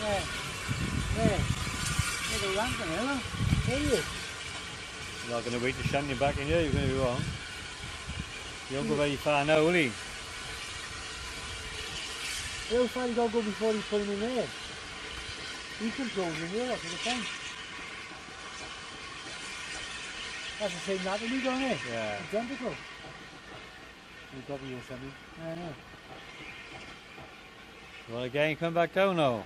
Nè, nè, cái đồ lắm phải không? Cái gì? You're not going to wait to shunt him back in here, you're going to be wrong. You don't go very far now, will he? How far you gotta go before you put him in there? He controls in here, that's the point. That's the same that we done it. Yeah. Identical. You probably or something. I know. Well, again, come back down now.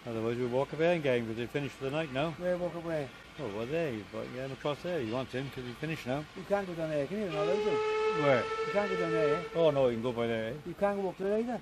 Otherwise, we'll walk away again because they finished for the night now. Where walk away? Oh, well, there, but yeah, across there. You want him because he's finished now. You can't go down there, can you? Not allowed to. Where? You can't go down there. Oh, no, you can go by there. You can't go up there either.